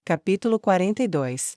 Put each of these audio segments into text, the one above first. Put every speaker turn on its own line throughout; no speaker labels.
Capítulo 42.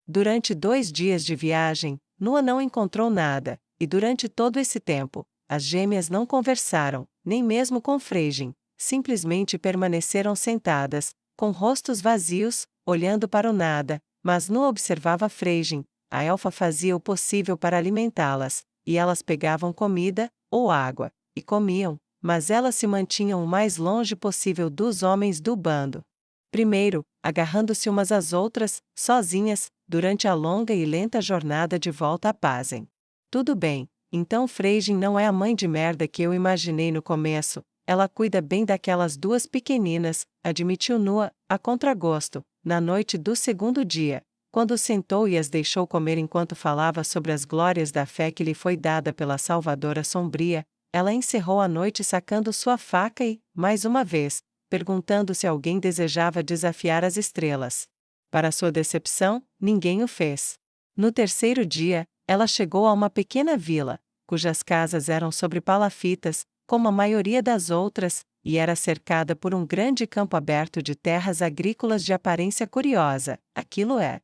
Durante 2 dias de viagem, Noa não encontrou nada, e durante todo esse tempo, as gêmeas não conversaram, nem mesmo com Fregem, simplesmente permaneceram sentadas, com rostos vazios, olhando para o nada, mas Noa observava Fregem. A elfa fazia o possível para alimentá-las, e elas pegavam comida, ou água, e comiam, mas elas se mantinham o mais longe possível dos homens do bando. Primeiro, agarrando-se umas às outras, sozinhas, durante a longa e lenta jornada de volta a Pazem. Tudo bem, então Fregem não é a mãe de merda que eu imaginei no começo, ela cuida bem daquelas 2 pequeninas, admitiu Noa, a contragosto, na noite do segundo dia, quando sentou e as deixou comer enquanto falava sobre as glórias da fé que lhe foi dada pela Salvadora Sombria. Ela encerrou a noite sacando sua faca e, mais uma vez, perguntando se alguém desejava desafiar as estrelas. Para sua decepção, ninguém o fez. No terceiro dia, ela chegou a uma pequena vila, cujas casas eram sobre palafitas, como a maioria das outras, e era cercada por um grande campo aberto de terras agrícolas de aparência curiosa. Aquilo é.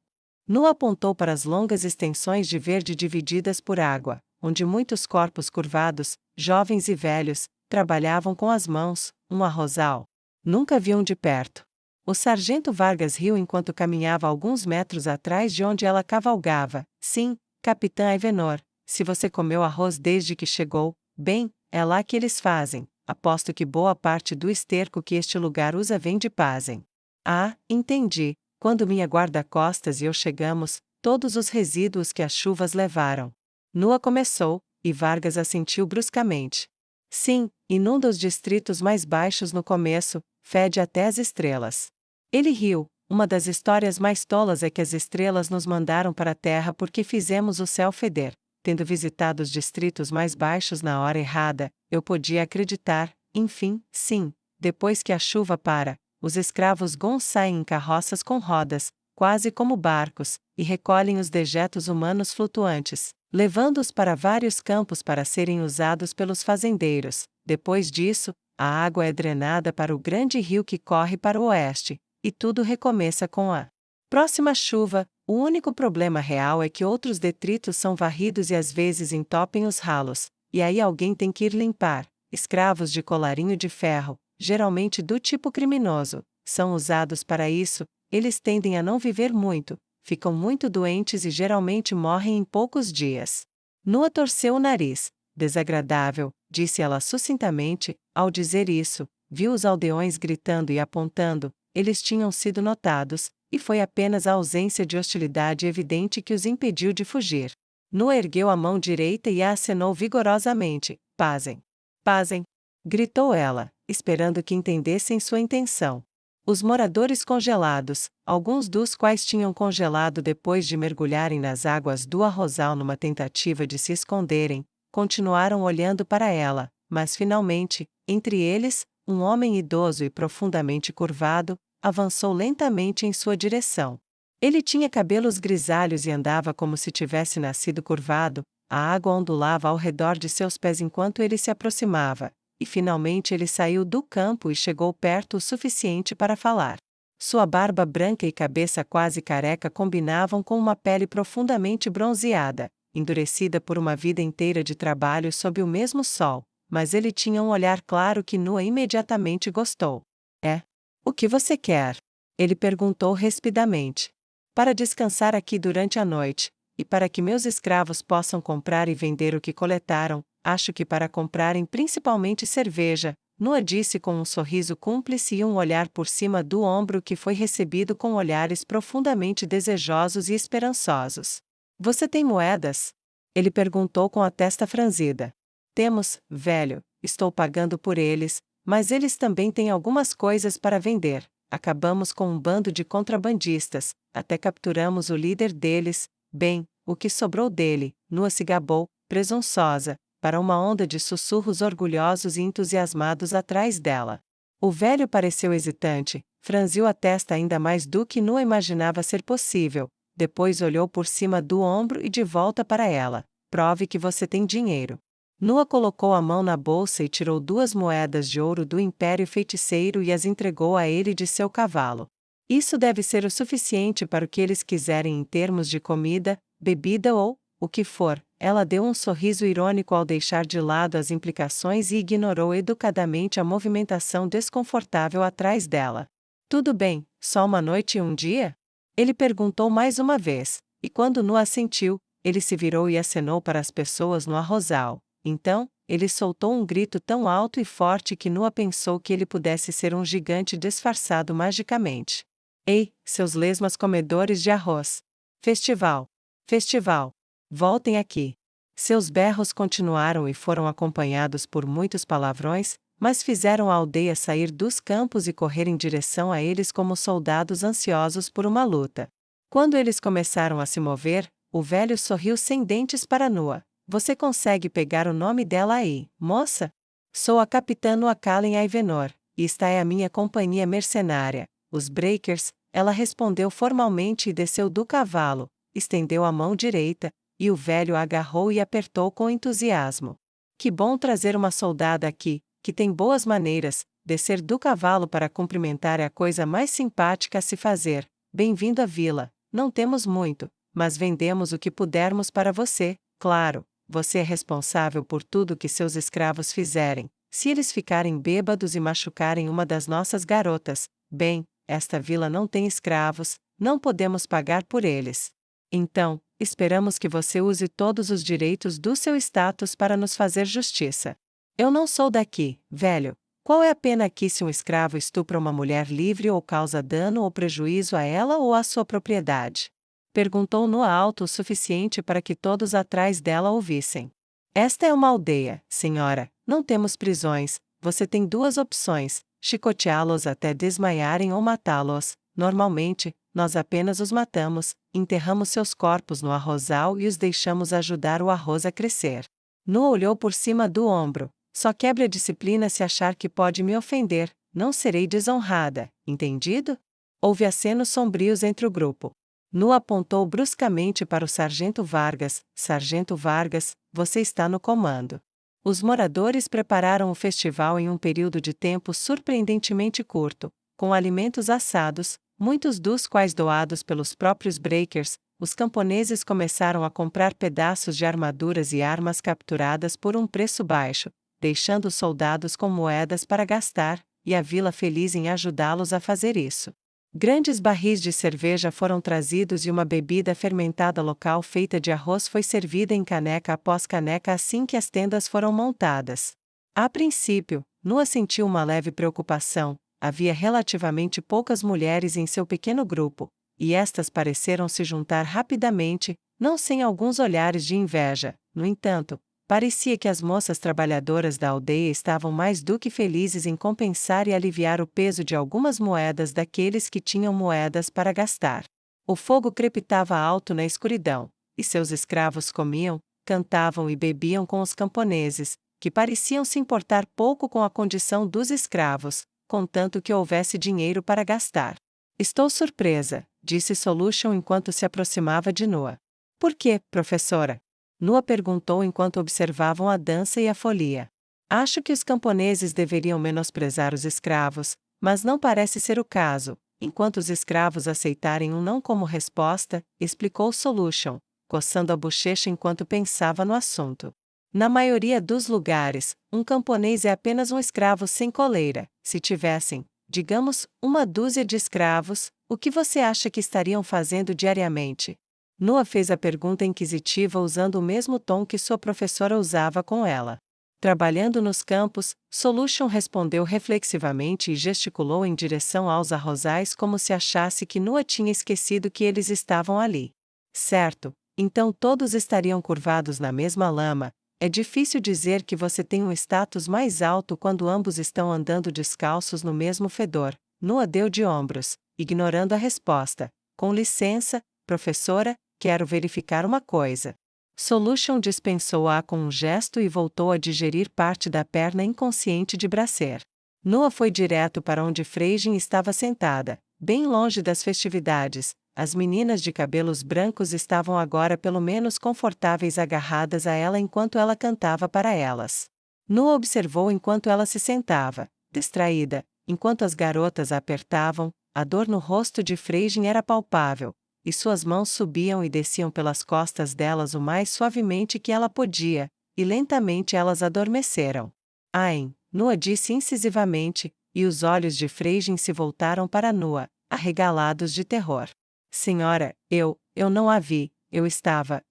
Noa apontou para as longas extensões de verde divididas por água, onde muitos corpos curvados, jovens e velhos, trabalhavam com as mãos, um arrozal. Nunca vi um de perto. O sargento Vargas riu enquanto caminhava alguns metros atrás de onde ela cavalgava. Sim, capitã Ivenor, se você comeu arroz desde que chegou, bem, é lá que eles fazem. Aposto que boa parte do esterco que este lugar usa vem de Pazem. Ah, entendi. Quando minha guarda-costas e eu chegamos, todos os resíduos que as chuvas levaram. Noa começou, e Vargas assentiu bruscamente. Sim, inunda os distritos mais baixos no começo, fede até as estrelas. Ele riu. Uma das histórias mais tolas é que as estrelas nos mandaram para a terra porque fizemos o céu feder. Tendo visitado os distritos mais baixos na hora errada, eu podia acreditar. Enfim, sim, depois que a chuva para, os escravos gons saem em carroças com rodas, quase como barcos, e recolhem os dejetos humanos flutuantes, levando-os para vários campos para serem usados pelos fazendeiros. Depois disso, a água é drenada para o grande rio que corre para o oeste, e tudo recomeça com a próxima chuva. O único problema real é que outros detritos são varridos e às vezes entopem os ralos, e aí alguém tem que ir limpar. Escravos de colarinho de ferro, geralmente do tipo criminoso, são usados para isso. Eles tendem a não viver muito, ficam muito doentes e geralmente morrem em poucos dias. Noa torceu o nariz. Desagradável, disse ela sucintamente. Ao dizer isso, viu os aldeões gritando e apontando. Eles tinham sido notados, e foi apenas a ausência de hostilidade evidente que os impediu de fugir. Noa ergueu a mão direita e a acenou vigorosamente. Pazem! Pazem! Gritou ela, esperando que entendessem sua intenção. Os moradores congelados, alguns dos quais tinham congelado depois de mergulharem nas águas do arrozal numa tentativa de se esconderem, continuaram olhando para ela, mas finalmente, entre eles, um homem idoso e profundamente curvado, avançou lentamente em sua direção. Ele tinha cabelos grisalhos e andava como se tivesse nascido curvado, a água ondulava ao redor de seus pés enquanto ele se aproximava, e finalmente ele saiu do campo e chegou perto o suficiente para falar. Sua barba branca e cabeça quase careca combinavam com uma pele profundamente bronzeada, endurecida por uma vida inteira de trabalho sob o mesmo sol, mas ele tinha um olhar claro que Noa imediatamente gostou. É? O que você quer? Ele perguntou rispidamente. Para descansar aqui durante a noite, e para que meus escravos possam comprar e vender o que coletaram, acho que para comprarem principalmente cerveja, Noa disse com um sorriso cúmplice e um olhar por cima do ombro que foi recebido com olhares profundamente desejosos e esperançosos. Você tem moedas? Ele perguntou com a testa franzida. Temos, velho, estou pagando por eles, mas eles também têm algumas coisas para vender. Acabamos com um bando de contrabandistas, até capturamos o líder deles. Bem, o que sobrou dele, Noa se gabou, presunçosa, para uma onda de sussurros orgulhosos e entusiasmados atrás dela. O velho pareceu hesitante, franziu a testa ainda mais do que Noa imaginava ser possível, depois olhou por cima do ombro e de volta para ela. Prove que você tem dinheiro. Noa colocou a mão na bolsa e tirou 2 moedas de ouro do Império Feiticeiro e as entregou a ele de seu cavalo. Isso deve ser o suficiente para o que eles quiserem em termos de comida, bebida ou, o que for. Ela deu um sorriso irônico ao deixar de lado as implicações e ignorou educadamente a movimentação desconfortável atrás dela. Tudo bem, só uma noite e um dia? Ele perguntou mais uma vez, e quando Noah assentiu, ele se virou e acenou para as pessoas no arrozal. Então, ele soltou um grito tão alto e forte que Noah pensou que ele pudesse ser um gigante disfarçado magicamente. Ei, seus lesmas comedores de arroz! Festival! Festival! Voltem aqui! Seus berros continuaram e foram acompanhados por muitos palavrões, mas fizeram a aldeia sair dos campos e correr em direção a eles como soldados ansiosos por uma luta. Quando eles começaram a se mover, o velho sorriu sem dentes para Noah. Você consegue pegar o nome dela aí, moça? Sou a capitã Noah Kallen Aivenor, e esta é a minha companhia mercenária, os Breakers. Ela respondeu formalmente e desceu do cavalo, estendeu a mão direita, e o velho a agarrou e apertou com entusiasmo. Que bom trazer uma soldada aqui, que tem boas maneiras. Descer do cavalo para cumprimentar é a coisa mais simpática a se fazer. Bem-vindo à vila. Não temos muito, mas vendemos o que pudermos para você, claro. Você é responsável por tudo que seus escravos fizerem. Se eles ficarem bêbados e machucarem uma das nossas garotas, bem, esta vila não tem escravos, não podemos pagar por eles. Então, esperamos que você use todos os direitos do seu status para nos fazer justiça. Eu não sou daqui, velho. Qual é a pena aqui se um escravo estupra uma mulher livre ou causa dano ou prejuízo a ela ou à sua propriedade? Perguntou Noah alto o suficiente para que todos atrás dela ouvissem. Esta é uma aldeia, senhora, não temos prisões. Você tem duas opções: chicoteá-los até desmaiarem ou matá-los. Normalmente, nós apenas os matamos, enterramos seus corpos no arrozal e os deixamos ajudar o arroz a crescer. Noah olhou por cima do ombro. Só quebre a disciplina se achar que pode me ofender. Não serei desonrada, entendido? Houve acenos sombrios entre o grupo. Noah apontou bruscamente para o Sargento Vargas. Sargento Vargas, você está no comando. Os moradores prepararam o festival em um período de tempo surpreendentemente curto, com alimentos assados, muitos dos quais doados pelos próprios Breakers. Os camponeses começaram a comprar pedaços de armaduras e armas capturadas por um preço baixo, deixando os soldados com moedas para gastar, e a vila feliz em ajudá-los a fazer isso. Grandes barris de cerveja foram trazidos e uma bebida fermentada local feita de arroz foi servida em caneca após caneca assim que as tendas foram montadas. A princípio, Noah sentiu uma leve preocupação. Havia relativamente poucas mulheres em seu pequeno grupo, e estas pareceram se juntar rapidamente, não sem alguns olhares de inveja. No entanto, parecia que as moças trabalhadoras da aldeia estavam mais do que felizes em compensar e aliviar o peso de algumas moedas daqueles que tinham moedas para gastar. O fogo crepitava alto na escuridão, e seus escravos comiam, cantavam e bebiam com os camponeses, que pareciam se importar pouco com a condição dos escravos, contanto que houvesse dinheiro para gastar. Estou surpresa, disse Solution enquanto se aproximava de Noah. Por quê, professora? Noah perguntou enquanto observavam a dança e a folia. Acho que os camponeses deveriam menosprezar os escravos, mas não parece ser o caso. Enquanto os escravos aceitarem um não como resposta, explicou Solution, coçando a bochecha enquanto pensava no assunto. Na maioria dos lugares, um camponês é apenas um escravo sem coleira. Se tivessem, digamos, uma dúzia de escravos, o que você acha que estariam fazendo diariamente? Noah fez a pergunta inquisitiva usando o mesmo tom que sua professora usava com ela. Trabalhando nos campos, Solution respondeu reflexivamente e gesticulou em direção aos arrozais como se achasse que Noah tinha esquecido que eles estavam ali. Certo, então todos estariam curvados na mesma lama. É difícil dizer que você tem um status mais alto quando ambos estão andando descalços no mesmo fedor. Noah deu de ombros, ignorando a resposta. Com licença, professora, quero verificar uma coisa. Solution dispensou-a com um gesto e voltou a digerir parte da perna inconsciente de Bracer. Noah foi direto para onde Freijin estava sentada, bem longe das festividades. As meninas de cabelos brancos estavam agora pelo menos confortáveis agarradas a ela enquanto ela cantava para elas. Noah observou enquanto ela se sentava, distraída, enquanto as garotas a apertavam, A dor no rosto de Freijin era palpável, e suas mãos subiam e desciam pelas costas delas o mais suavemente que ela podia, e lentamente elas adormeceram. Ain, Nua disse incisivamente, e os olhos de Freijin se voltaram para Nua, arregalados de terror. Senhora, eu não a vi, eu estava,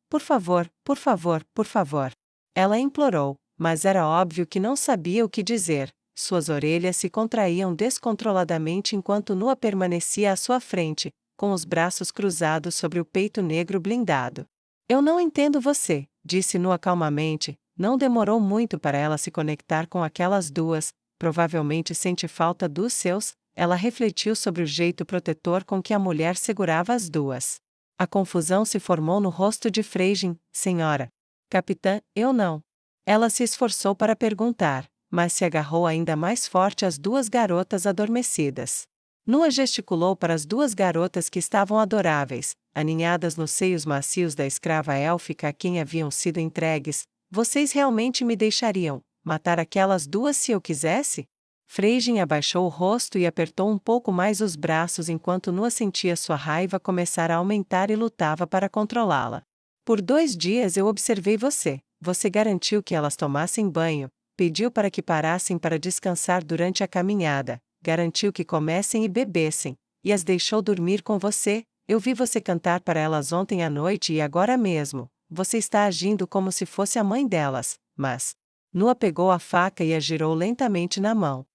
por favor, por favor, por favor. Ela implorou, mas era óbvio que não sabia o que dizer. Suas orelhas se contraíam descontroladamente enquanto Nua permanecia à sua frente, com os braços cruzados sobre o peito negro blindado. Eu não entendo você, disse Nua calmamente. Não demorou muito para ela se conectar com aquelas duas, provavelmente sente falta dos seus. Ela refletiu sobre o jeito protetor com que a mulher segurava as duas. A confusão se formou no rosto de Freijin. Senhora. Capitã, eu não. Ela se esforçou para perguntar, mas se agarrou ainda mais forte às duas garotas adormecidas. Nua gesticulou para as duas garotas que estavam adoráveis, aninhadas nos seios macios da escrava élfica a quem haviam sido entregues. Vocês realmente me deixariam matar aquelas duas se eu quisesse? Freijin abaixou o rosto e apertou um pouco mais os braços enquanto Nua sentia sua raiva começar a aumentar e lutava para controlá-la. Por 2 dias eu observei você. Você garantiu que elas tomassem banho, pediu para que parassem para descansar durante a caminhada, garantiu que comessem e bebessem, e as deixou dormir com você. Eu vi você cantar para elas ontem à noite e agora mesmo. Você está agindo como se fosse a mãe delas, mas... Nua pegou a faca e a girou lentamente na mão.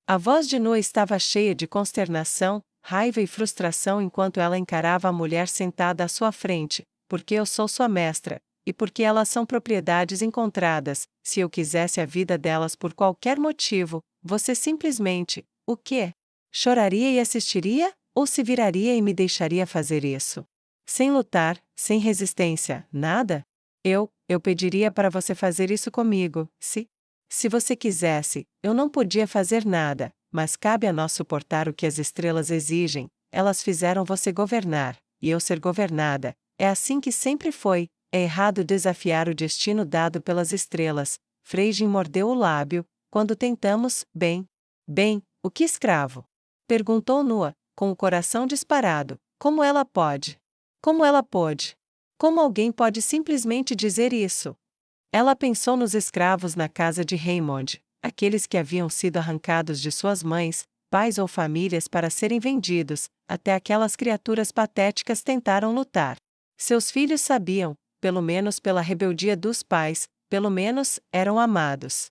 A voz de Nua estava cheia de consternação, raiva e frustração enquanto ela encarava a mulher sentada à sua frente. Porque eu sou sua mestra, e porque elas são propriedades encontradas, se eu quisesse a vida delas por qualquer motivo, você simplesmente, o quê? Choraria e assistiria, ou se viraria e me deixaria fazer isso? Sem lutar, sem resistência, nada? Eu pediria para você fazer isso comigo, se você quisesse, eu não podia fazer nada, mas cabe a nós suportar o que as estrelas exigem. Elas fizeram você governar, e eu ser governada. É assim que sempre foi. É errado desafiar o destino dado pelas estrelas. Freijin mordeu o lábio. Quando tentamos, bem, o que escravo? Perguntou Nua, com o coração disparado. Como ela pode? Como ela pôde? Como alguém pode simplesmente dizer isso? Ela pensou nos escravos na casa de Raymond, aqueles que haviam sido arrancados de suas mães, pais ou famílias para serem vendidos. Até aquelas criaturas patéticas tentaram lutar. Seus filhos sabiam, pelo menos pela rebeldia dos pais, pelo menos eram amados.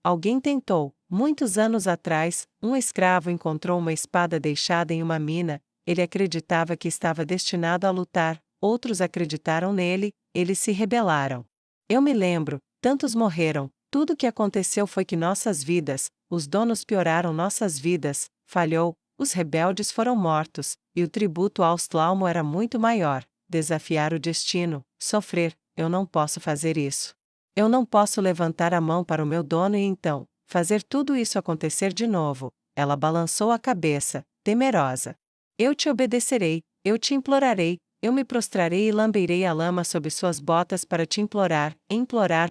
Alguém tentou. Muitos anos atrás, um escravo encontrou uma espada deixada em uma mina. Ele acreditava que estava destinado a lutar. Outros acreditaram nele. Eles se rebelaram. Eu me lembro, tantos morreram. Tudo o que aconteceu foi que nossas vidas, os donos pioraram nossas vidas, falhou, os rebeldes foram mortos, e o tributo ao Stlaumo era muito maior. Desafiar o destino, sofrer, eu não posso fazer isso. Eu não posso levantar a mão para o meu dono e então, fazer tudo isso acontecer de novo. Ela balançou a cabeça, temerosa. Eu te obedecerei, eu te implorarei, eu me prostrarei e lamberei a lama sob suas botas para te implorar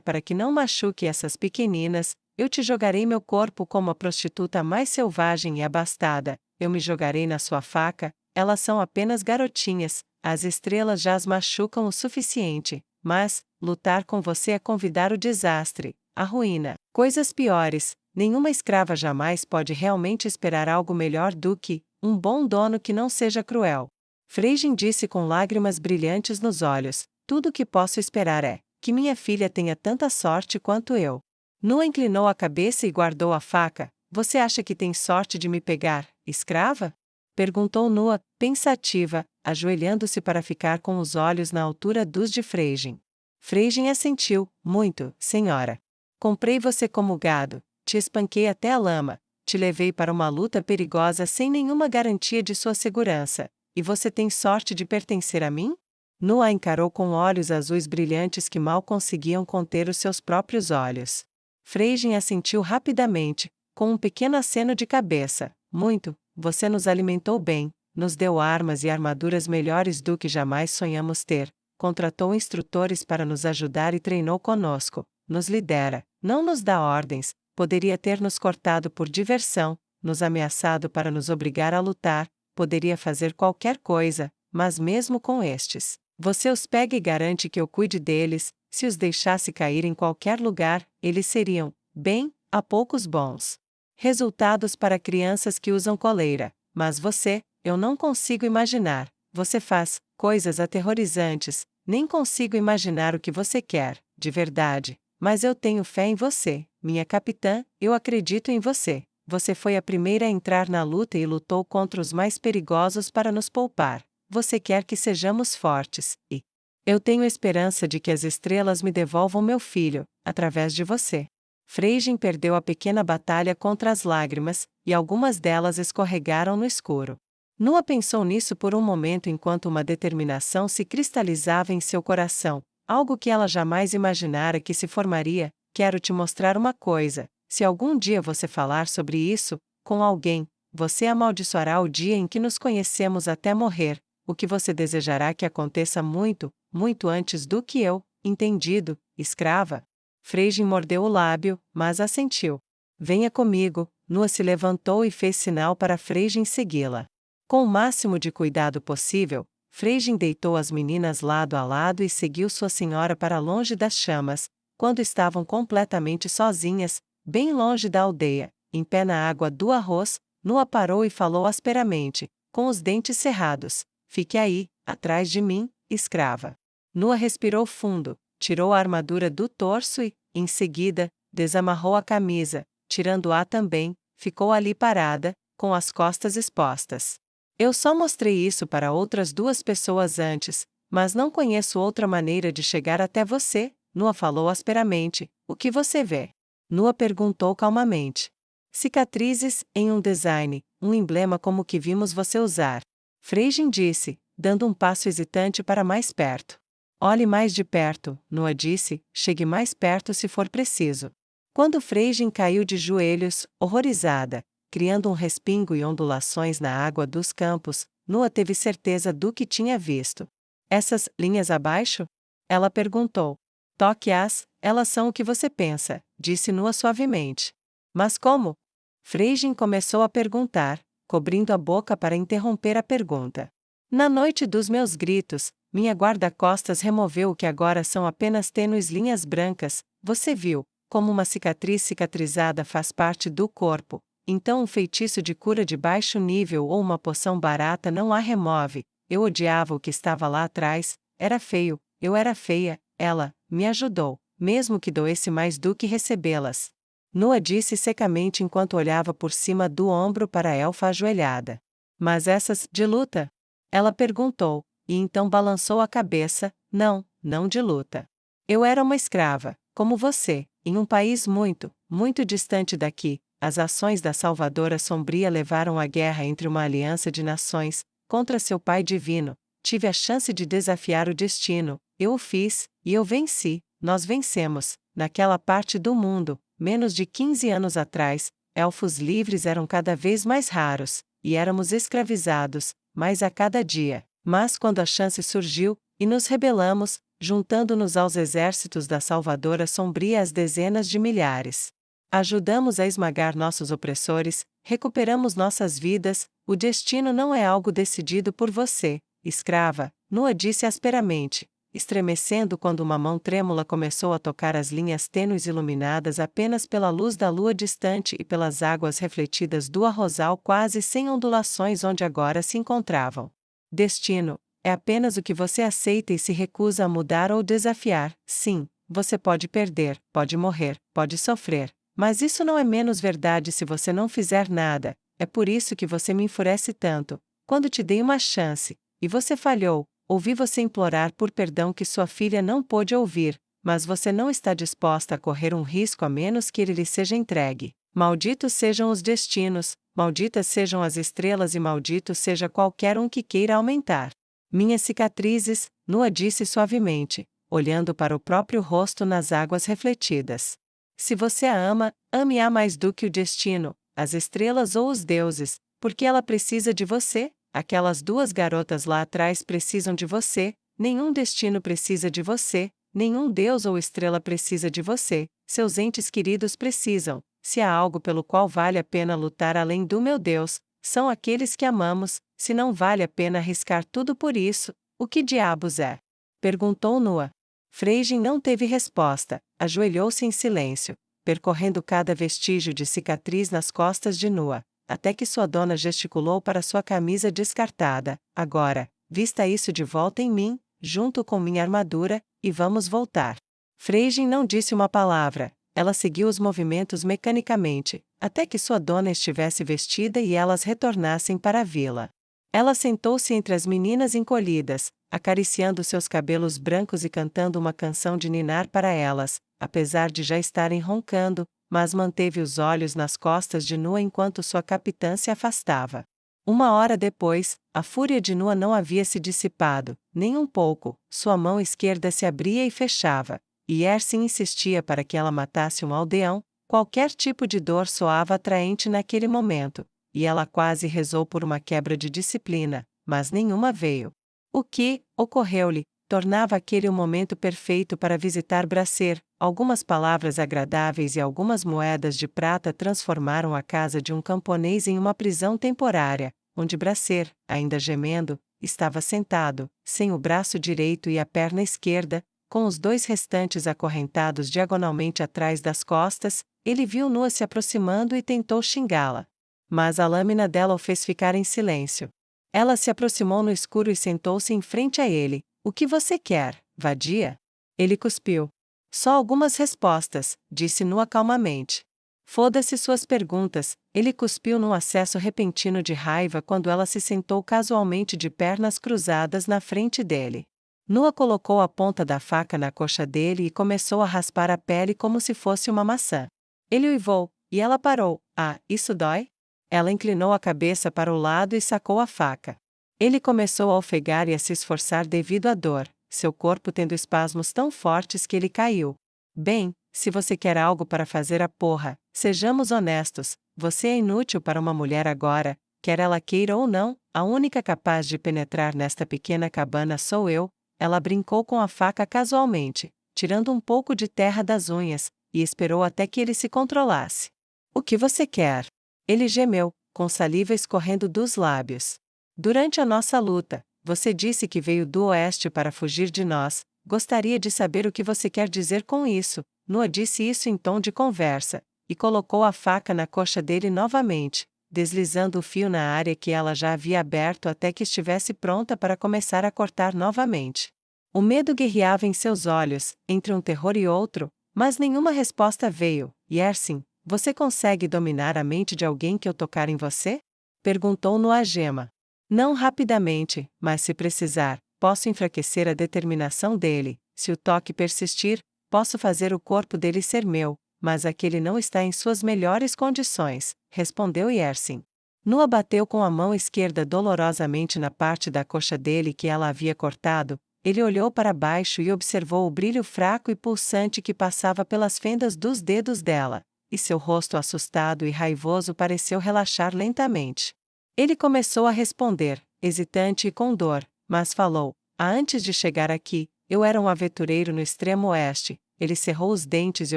para que não machuque essas pequeninas. Eu te jogarei meu corpo como a prostituta mais selvagem e abastada. Eu me jogarei na sua faca. Elas são apenas garotinhas. As estrelas já as machucam o suficiente. Mas, lutar com você é convidar o desastre, a ruína, coisas piores. Nenhuma escrava jamais pode realmente esperar algo melhor do que um bom dono que não seja cruel. Freijin disse com lágrimas brilhantes nos olhos: tudo o que posso esperar é que minha filha tenha tanta sorte quanto eu. Nua inclinou a cabeça e guardou a faca. Você acha que tem sorte de me pegar, escrava? Perguntou Nua, pensativa, ajoelhando-se para ficar com os olhos na altura dos de Freijin. Freijin assentiu: muito, senhora. Comprei você como gado, te espanquei até a lama, te levei para uma luta perigosa sem nenhuma garantia de sua segurança. E você tem sorte de pertencer a mim? Nua a encarou com olhos azuis brilhantes que mal conseguiam conter os seus próprios olhos. Freijin assentiu rapidamente, com um pequeno aceno de cabeça. Muito, você nos alimentou bem, nos deu armas e armaduras melhores do que jamais sonhamos ter, contratou instrutores para nos ajudar e treinou conosco, nos lidera, não nos dá ordens, poderia ter nos cortado por diversão, nos ameaçado para nos obrigar a lutar, poderia fazer qualquer coisa, mas mesmo com estes, você os pega e garante que eu cuide deles. Se os deixasse cair em qualquer lugar, eles seriam, bem, há poucos bons resultados para crianças que usam coleira, mas você, eu não consigo imaginar, você faz coisas aterrorizantes, nem consigo imaginar o que você quer, de verdade, mas eu tenho fé em você, minha capitã, eu acredito em você. Você foi a primeira a entrar na luta e lutou contra os mais perigosos para nos poupar. Você quer que sejamos fortes, e eu tenho esperança de que as estrelas me devolvam meu filho, através de você. Freijin perdeu a pequena batalha contra as lágrimas, e algumas delas escorregaram no escuro. Nua pensou nisso por um momento enquanto uma determinação se cristalizava em seu coração, algo que ela jamais imaginara que se formaria. Quero te mostrar uma coisa: se algum dia você falar sobre isso com alguém, você amaldiçoará o dia em que nos conhecemos até morrer, o que você desejará que aconteça muito, muito antes do que eu, entendido, escrava? Freijin mordeu o lábio, mas assentiu. Venha comigo. Nua se levantou e fez sinal para Freijin segui-la. Com o máximo de cuidado possível, Freijin deitou as meninas lado a lado e seguiu sua senhora para longe das chamas. Quando estavam completamente sozinhas, bem longe da aldeia, em pé na água do arroz, Nua parou e falou asperamente, com os dentes cerrados: fique aí, atrás de mim, escrava. Nua respirou fundo, tirou a armadura do torso e, em seguida, desamarrou a camisa, tirando-a também, ficou ali parada, com as costas expostas. Eu só mostrei isso para outras duas pessoas antes, mas não conheço outra maneira de chegar até você, Nua falou asperamente. O que você vê? Nua perguntou calmamente. Cicatrizes, em um design, um emblema como o que vimos você usar. Freijin disse, dando um passo hesitante para mais perto. Olhe mais de perto, Nua disse, chegue mais perto se for preciso. Quando Freijin caiu de joelhos, horrorizada, criando um respingo e ondulações na água dos campos, Nua teve certeza do que tinha visto. Essas linhas abaixo? Ela perguntou. Toque-as, elas são o que você pensa, disse Nua suavemente. Mas como? Freijin começou a perguntar, cobrindo a boca para interromper a pergunta. Na noite dos meus gritos, minha guarda-costas removeu o que agora são apenas tênues linhas brancas. Você viu, como uma cicatriz cicatrizada faz parte do corpo, então um feitiço de cura de baixo nível ou uma poção barata não a remove. Eu odiava o que estava lá atrás, era feio, eu era feia, ela me ajudou, mesmo que doesse mais do que recebê-las. Nua disse secamente enquanto olhava por cima do ombro para a elfa ajoelhada. Mas essas, de luta? Ela perguntou, e então balançou a cabeça. Não, não de luta. Eu era uma escrava, como você, em um país muito, muito distante daqui. As ações da Salvadora Sombria levaram à guerra entre uma aliança de nações, contra seu pai divino. Tive a chance de desafiar o destino, eu o fiz, e eu venci, nós vencemos. Naquela parte do mundo, menos de 15 anos atrás, elfos livres eram cada vez mais raros, e éramos escravizados, mais a cada dia. Mas quando a chance surgiu, e nos rebelamos, juntando-nos aos exércitos da Salvadora Sombria às dezenas de milhares. Ajudamos a esmagar nossos opressores, recuperamos nossas vidas. O destino não é algo decidido por você, escrava, Nua disse asperamente, estremecendo quando uma mão trêmula começou a tocar as linhas tênues iluminadas apenas pela luz da lua distante e pelas águas refletidas do arrozal quase sem ondulações onde agora se encontravam. Destino é apenas o que você aceita e se recusa a mudar ou desafiar. Sim, você pode perder, pode morrer, pode sofrer. Mas isso não é menos verdade se você não fizer nada. É por isso que você me enfurece tanto. Quando te dei uma chance, e você falhou, ouvi você implorar por perdão que sua filha não pôde ouvir, mas você não está disposta a correr um risco a menos que ele lhe seja entregue. Malditos sejam os destinos, malditas sejam as estrelas e maldito seja qualquer um que queira aumentar minhas cicatrizes, Nua disse suavemente, olhando para o próprio rosto nas águas refletidas. Se você a ama, ame-a mais do que o destino, as estrelas ou os deuses, porque ela precisa de você, aquelas duas garotas lá atrás precisam de você, nenhum destino precisa de você, nenhum deus ou estrela precisa de você, seus entes queridos precisam, se há algo pelo qual vale a pena lutar além do meu Deus, são aqueles que amamos, se não vale a pena arriscar tudo por isso, o que diabos é? Perguntou Noa. Freijin não teve resposta, ajoelhou-se em silêncio, percorrendo cada vestígio de cicatriz nas costas de Noa, até que sua dona gesticulou para sua camisa descartada. Agora, vista isso de volta em mim, junto com minha armadura, e vamos voltar. Freijin não disse uma palavra, ela seguiu os movimentos mecanicamente, até que sua dona estivesse vestida e elas retornassem para a vila. Ela sentou-se entre as meninas encolhidas, acariciando seus cabelos brancos e cantando uma canção de ninar para elas, apesar de já estarem roncando, mas manteve os olhos nas costas de Noa enquanto sua capitã se afastava. Uma hora depois, a fúria de Noa não havia se dissipado, nem um pouco, sua mão esquerda se abria e fechava, e Ersin insistia para que ela matasse um aldeão. Qualquer tipo de dor soava atraente naquele momento, e ela quase rezou por uma quebra de disciplina, mas nenhuma veio. O que ocorreu-lhe tornava aquele o momento perfeito para visitar Bracer. Algumas palavras agradáveis e algumas moedas de prata transformaram a casa de um camponês em uma prisão temporária, onde Bracer, ainda gemendo, estava sentado, sem o braço direito e a perna esquerda, com os dois restantes acorrentados diagonalmente atrás das costas. Ele viu Noa se aproximando e tentou xingá-la. Mas a lâmina dela o fez ficar em silêncio. Ela se aproximou no escuro e sentou-se em frente a ele. O que você quer, vadia? Ele cuspiu. Só algumas respostas, disse Noa calmamente. Foda-se suas perguntas. Ele cuspiu num acesso repentino de raiva quando ela se sentou casualmente de pernas cruzadas na frente dele. Noa colocou a ponta da faca na coxa dele e começou a raspar a pele como se fosse uma maçã. Ele uivou, e ela parou. Ah, isso dói? Ela inclinou a cabeça para o lado e sacou a faca. Ele começou a ofegar e a se esforçar devido à dor, seu corpo tendo espasmos tão fortes que ele caiu. Bem, se você quer algo para fazer a porra, sejamos honestos, você é inútil para uma mulher agora, quer ela queira ou não, a única capaz de penetrar nesta pequena cabana sou eu. Ela brincou com a faca casualmente, tirando um pouco de terra das unhas, e esperou até que ele se controlasse. O que você quer? Ele gemeu, com saliva escorrendo dos lábios. Durante a nossa luta, você disse que veio do oeste para fugir de nós. Gostaria de saber o que você quer dizer com isso. Noa disse isso em tom de conversa, e colocou a faca na coxa dele novamente, deslizando o fio na área que ela já havia aberto até que estivesse pronta para começar a cortar novamente. O medo guerreava em seus olhos, entre um terror e outro, mas nenhuma resposta veio. Ersin, você consegue dominar a mente de alguém que eu tocar em você? Perguntou Noa a gema. Não rapidamente, mas se precisar, posso enfraquecer a determinação dele. Se o toque persistir, posso fazer o corpo dele ser meu, mas aquele não está em suas melhores condições, respondeu Ersin. Noa bateu com a mão esquerda dolorosamente na parte da coxa dele que ela havia cortado. Ele olhou para baixo e observou o brilho fraco e pulsante que passava pelas fendas dos dedos dela, e seu rosto assustado e raivoso pareceu relaxar lentamente. Ele começou a responder, hesitante e com dor, mas falou: antes de chegar aqui, eu era um aventureiro no extremo oeste. Ele cerrou os dentes e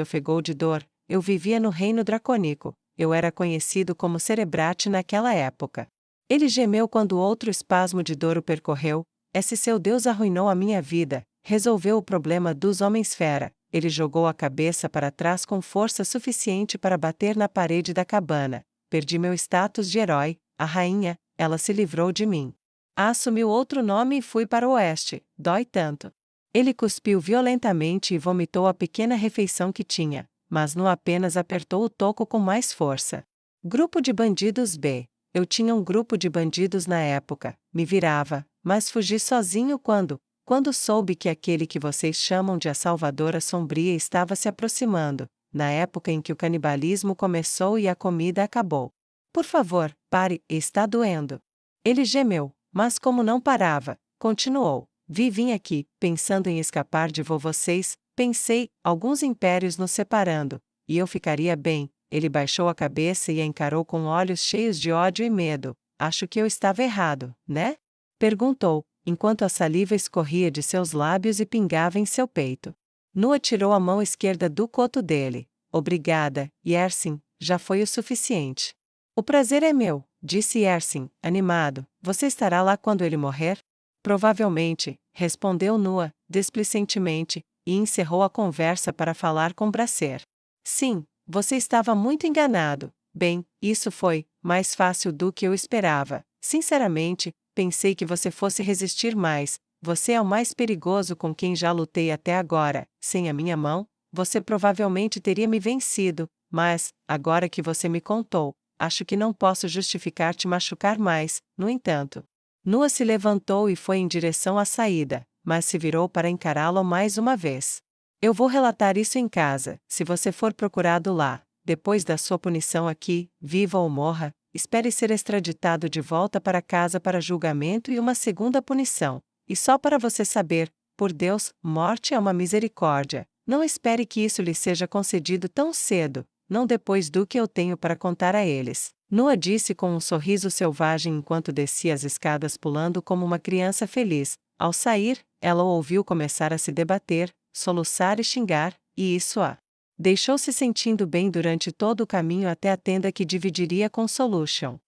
ofegou de dor. Eu vivia no reino dracônico. Eu era conhecido como Cerebrate naquela época. Ele gemeu quando outro espasmo de dor o percorreu. Esse seu Deus arruinou a minha vida, resolveu o problema dos homens-fera. Ele jogou a cabeça para trás com força suficiente para bater na parede da cabana. Perdi meu status de herói. A rainha, ela se livrou de mim. Assumiu outro nome e fui para o oeste. Dói tanto. Ele cuspiu violentamente e vomitou a pequena refeição que tinha, mas Noa apenas apertou o toco com mais força. Grupo de bandidos B. Eu tinha um grupo de bandidos na época, me virava, mas fugi sozinho quando soube que aquele que vocês chamam de a Salvadora Sombria estava se aproximando, na época em que o canibalismo começou e a comida acabou. Por favor, pare, está doendo. Ele gemeu, mas como não parava, continuou. Vim aqui, pensando em escapar de vocês, pensei, alguns impérios nos separando, e eu ficaria bem. Ele baixou a cabeça e a encarou com olhos cheios de ódio e medo. Acho que eu estava errado, né? Perguntou, enquanto a saliva escorria de seus lábios e pingava em seu peito. Noa tirou a mão esquerda do coto dele. Obrigada, Ersin, já foi o suficiente. O prazer é meu, disse Ersin, animado. Você estará lá quando ele morrer? Provavelmente, respondeu Nua, desplicentemente, e encerrou a conversa para falar com Bracer. Sim, você estava muito enganado. Bem, isso foi mais fácil do que eu esperava. Sinceramente, pensei que você fosse resistir mais. Você é o mais perigoso com quem já lutei até agora. Sem a minha mão, você provavelmente teria me vencido, mas, agora que você me contou, acho que não posso justificar te machucar mais. No entanto, Nua se levantou e foi em direção à saída, mas se virou para encará-lo mais uma vez. Eu vou relatar isso em casa, se você for procurado lá. Depois da sua punição aqui, viva ou morra, espere ser extraditado de volta para casa para julgamento e uma segunda punição. E só para você saber, por Deus, morte é uma misericórdia. Não espere que isso lhe seja concedido tão cedo, não depois do que eu tenho para contar a eles. Nua disse com um sorriso selvagem enquanto descia as escadas pulando como uma criança feliz. Ao sair, ela o ouviu começar a se debater, soluçar e xingar, e isso a deixou-se sentindo bem durante todo o caminho até a tenda que dividiria com Solution.